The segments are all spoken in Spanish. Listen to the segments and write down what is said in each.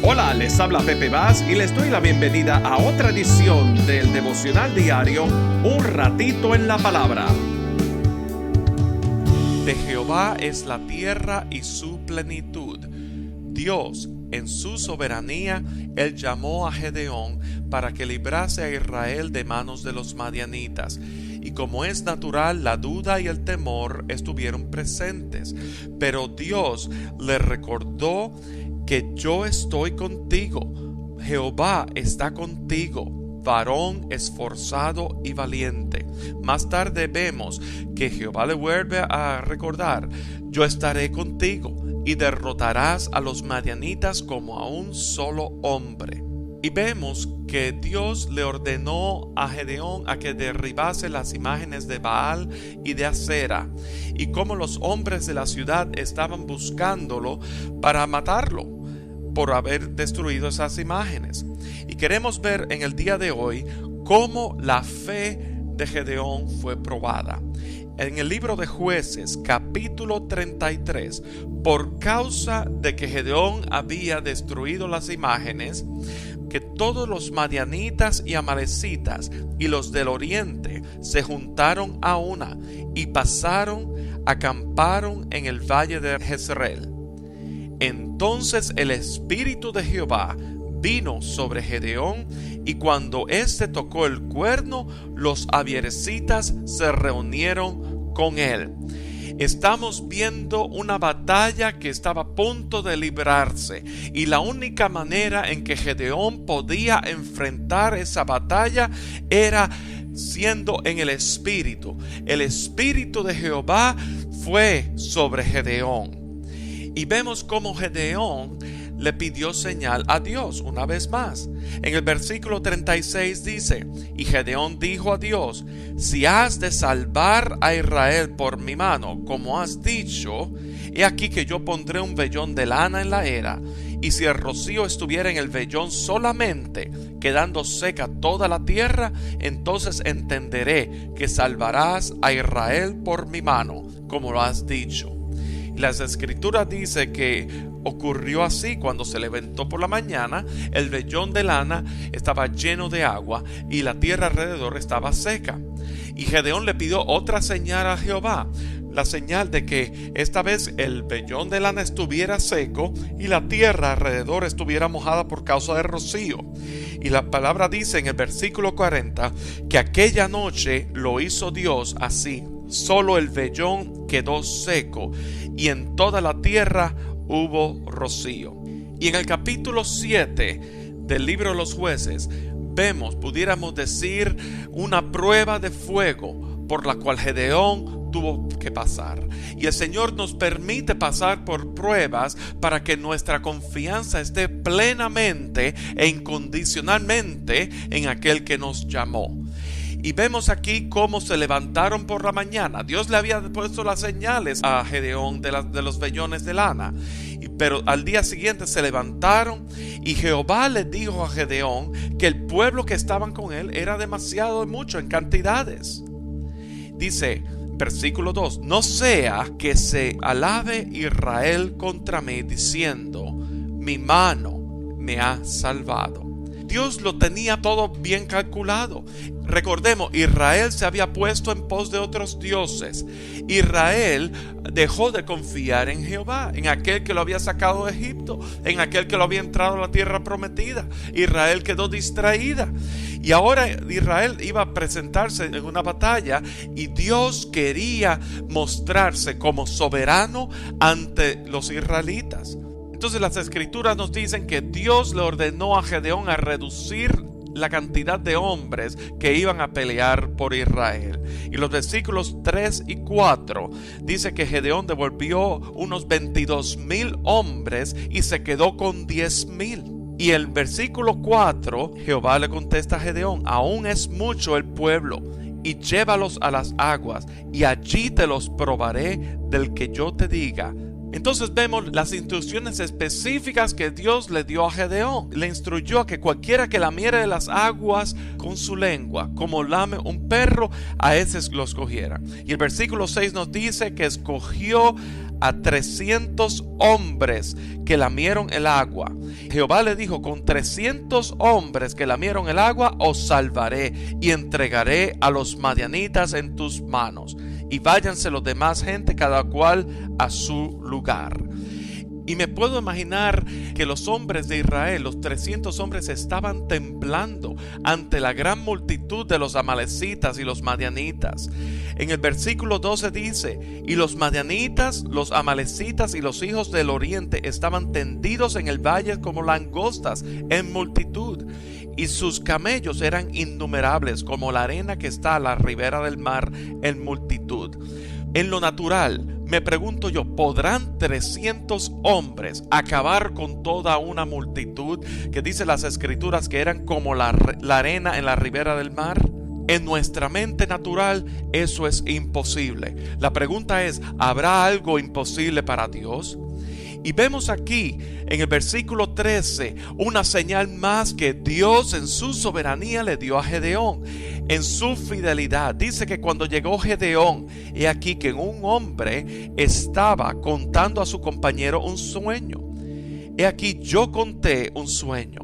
Hola, les habla Pepe Vaz y les doy la bienvenida a otra edición del devocional diario Un Ratito en la Palabra. De Jehová es la tierra y su plenitud. Dios, en su soberanía, Él llamó a Gedeón para que librase a Israel de manos de los madianitas. Y como es natural, la duda y el temor estuvieron presentes. Pero Dios le recordó que yo estoy contigo. Jehová está contigo, varón esforzado y valiente. Más tarde vemos que Jehová le vuelve a recordar: yo estaré contigo y derrotarás a los madianitas como a un solo hombre. Y vemos que Dios le ordenó a Gedeón a que derribase las imágenes de Baal y de Acera, y cómo los hombres de la ciudad estaban buscándolo para matarlo por haber destruido esas imágenes. Y queremos ver en el día de hoy cómo la fe de Gedeón fue probada. En el libro de Jueces, capítulo 33, por causa de que Gedeón había destruido las imágenes, que todos los madianitas y amalecitas y los del oriente se juntaron a una y acamparon en el valle de Jezreel. Entonces el espíritu de Jehová vino sobre Gedeón, y cuando éste tocó el cuerno, los abiezritas se reunieron con él. Estamos viendo una batalla que estaba a punto de librarse, y la única manera en que Gedeón podía enfrentar esa batalla era siendo en el espíritu. El espíritu de Jehová fue sobre Gedeón. Y vemos cómo Gedeón le pidió señal a Dios una vez más. En el versículo 36 dice: y Gedeón dijo a Dios: si has de salvar a Israel por mi mano, como has dicho, he aquí que yo pondré un vellón de lana en la era, y si el rocío estuviera en el vellón solamente, quedando seca toda la tierra, entonces entenderé que salvarás a Israel por mi mano, como lo has dicho. Las escrituras dicen que ocurrió así. Cuando se levantó por la mañana, el vellón de lana estaba lleno de agua y la tierra alrededor estaba seca. Y Gedeón le pidió otra señal a Jehová, la señal de que esta vez el vellón de lana estuviera seco y la tierra alrededor estuviera mojada por causa del rocío. Y la palabra dice en el versículo 40 que aquella noche lo hizo Dios así. Solo el vellón quedó seco y en toda la tierra hubo rocío. Y en el capítulo 7 del libro de los Jueces vemos, pudiéramos decir, una prueba de fuego por la cual Gedeón tuvo que pasar. Y el Señor nos permite pasar por pruebas para que nuestra confianza esté plenamente e incondicionalmente en aquel que nos llamó. Y vemos aquí cómo se levantaron por la mañana. Dios le había puesto las señales a Gedeón de los vellones de lana. Pero al día siguiente se levantaron y Jehová le dijo a Gedeón que el pueblo que estaban con él era demasiado mucho en cantidades. Dice, versículo 2: no sea que se alabe Israel contra mí diciendo: mi mano me ha salvado. Dios lo tenía todo bien calculado. Recordemos, Israel se había puesto en pos de otros dioses. Israel dejó de confiar en Jehová, en aquel que lo había sacado de Egipto, en aquel que lo había entrado a la tierra prometida. Israel quedó distraída. Y ahora Israel iba a presentarse en una batalla y Dios quería mostrarse como soberano ante los israelitas. Entonces las escrituras nos dicen que Dios le ordenó a Gedeón a reducir la cantidad de hombres que iban a pelear por Israel. Y los versículos 3 y 4 dice que Gedeón devolvió unos 22,000 hombres y se quedó con 10,000. Y el versículo 4, Jehová le contesta a Gedeón: aún es mucho el pueblo, y llévalos a las aguas, y allí te los probaré del que yo te diga. Entonces vemos las instrucciones específicas que Dios le dio a Gedeón. Le instruyó a que cualquiera que lamiere de las aguas con su lengua, como lame un perro, a ese lo escogiera. Y el versículo 6 nos dice que escogió a 300 hombres que lamieron el agua. Jehová le dijo: con 300 hombres que lamieron el agua os salvaré y entregaré a los madianitas en tus manos. Y váyanse los demás gente, cada cual a su lugar. Y me puedo imaginar que los hombres de Israel, los 300 hombres, estaban temblando ante la gran multitud de los amalecitas y los madianitas. En el versículo 12 dice: y los madianitas, los amalecitas y los hijos del oriente estaban tendidos en el valle como langostas en multitud, y sus camellos eran innumerables como la arena que está a la ribera del mar en multitud. En lo natural, me pregunto yo, ¿podrán 300 hombres acabar con toda una multitud que dice las escrituras que eran como la arena en la ribera del mar? En nuestra mente natural eso es imposible. La pregunta es, ¿habrá algo imposible para Dios? Y vemos aquí en el versículo 13 una señal más que Dios en su soberanía le dio a Gedeón. En su fidelidad dice que cuando llegó Gedeón, he aquí que un hombre estaba contando a su compañero un sueño. He aquí yo conté un sueño.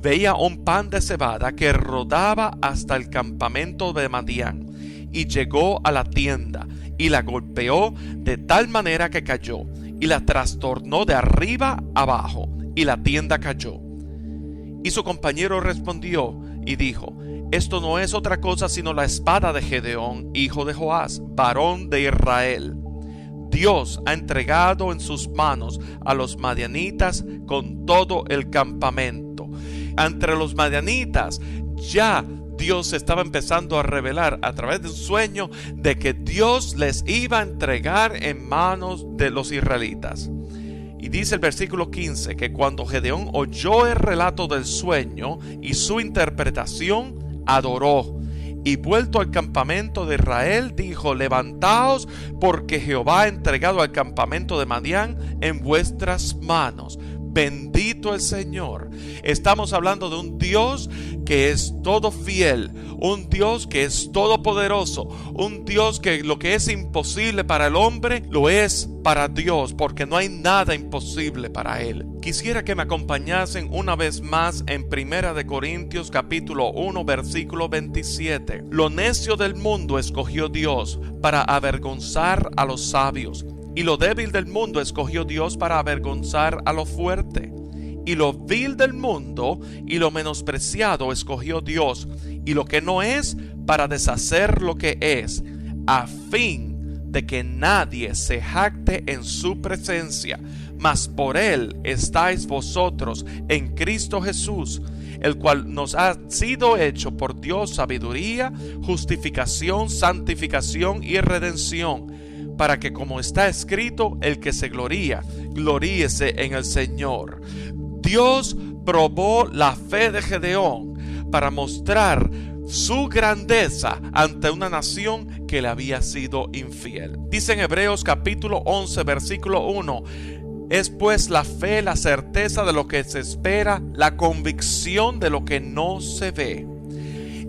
Veía un pan de cebada que rodaba hasta el campamento de Madián, y llegó a la tienda y la golpeó de tal manera que cayó, y la trastornó de arriba abajo, y la tienda cayó. Y su compañero respondió y dijo: esto no es otra cosa sino la espada de Gedeón, hijo de Joás, varón de Israel. Dios ha entregado en sus manos a los madianitas con todo el campamento. Entre los madianitas ya Dios estaba empezando a revelar a través de un sueño de que Dios les iba a entregar en manos de los israelitas. Y dice el versículo 15 que cuando Gedeón oyó el relato del sueño y su interpretación, adoró. Y vuelto al campamento de Israel, dijo: levantaos, porque Jehová ha entregado al campamento de Madián en vuestras manos. Bendito el Señor. Estamos hablando de un Dios que es todo fiel, un Dios que es todopoderoso, un Dios que lo que es imposible para el hombre lo es para Dios, porque no hay nada imposible para Él. Quisiera que me acompañasen una vez más en 1 de Corintios capítulo 1 versículo 27. Lo necio del mundo escogió Dios para avergonzar a los sabios, y lo débil del mundo escogió Dios para avergonzar a lo fuerte. Y lo vil del mundo y lo menospreciado escogió Dios, y lo que no es, para deshacer lo que es, a fin de que nadie se jacte en su presencia. Mas por él estáis vosotros en Cristo Jesús, el cual nos ha sido hecho por Dios sabiduría, justificación, santificación y redención, para que, como está escrito, el que se gloría, gloríese en el Señor. Dios probó la fe de Gedeón para mostrar su grandeza ante una nación que le había sido infiel. Dice en Hebreos capítulo 11 versículo 1: es pues la fe la certeza de lo que se espera, la convicción de lo que no se ve.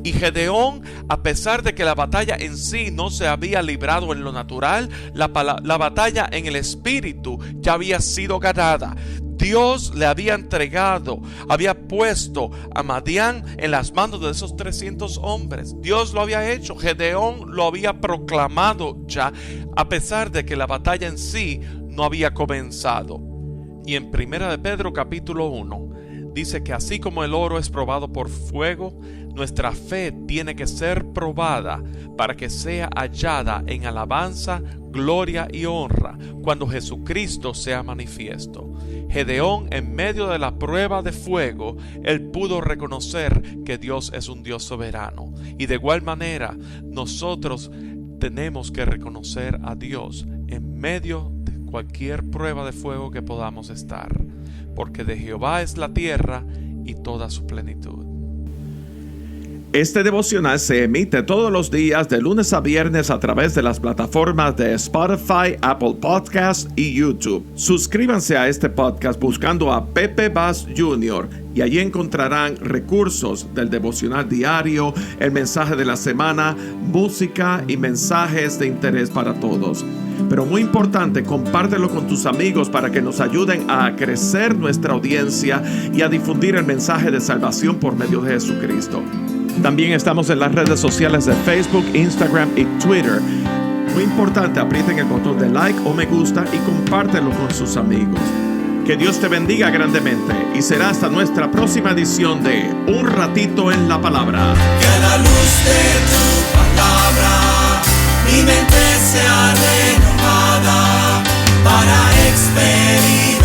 Y Gedeón, a pesar de que la batalla en sí no se había librado en lo natural, la batalla en el espíritu ya había sido ganada. Dios le había entregado, había puesto a Madián en las manos de esos 300 hombres. Dios lo había hecho. Gedeón lo había proclamado ya, a pesar de que la batalla en sí no había comenzado. Y en 1 de Pedro capítulo 1 dice que así como el oro es probado por fuego, nuestra fe tiene que ser probada para que sea hallada en alabanza, gloria y honra cuando Jesucristo sea manifiesto. Gedeón, en medio de la prueba de fuego, él pudo reconocer que Dios es un Dios soberano. Y de igual manera, nosotros tenemos que reconocer a Dios en medio de cualquier prueba de fuego que podamos estar, porque de Jehová es la tierra y toda su plenitud. Este devocional se emite todos los días de lunes a viernes a través de las plataformas de Spotify, Apple Podcasts y YouTube. Suscríbanse a este podcast buscando a Pepe Bass Jr. y allí encontrarán recursos del devocional diario, el mensaje de la semana, música y mensajes de interés para todos. Pero muy importante, compártelo con tus amigos para que nos ayuden a crecer nuestra audiencia y a difundir el mensaje de salvación por medio de Jesucristo. También estamos en las redes sociales de Facebook, Instagram y Twitter. Muy importante, aprieten el botón de like o me gusta y compártelo con sus amigos. Que Dios te bendiga grandemente y será hasta nuestra próxima edición de Un Ratito en la Palabra. Que a la luz de tu palabra mi mente sea renovada para experimentar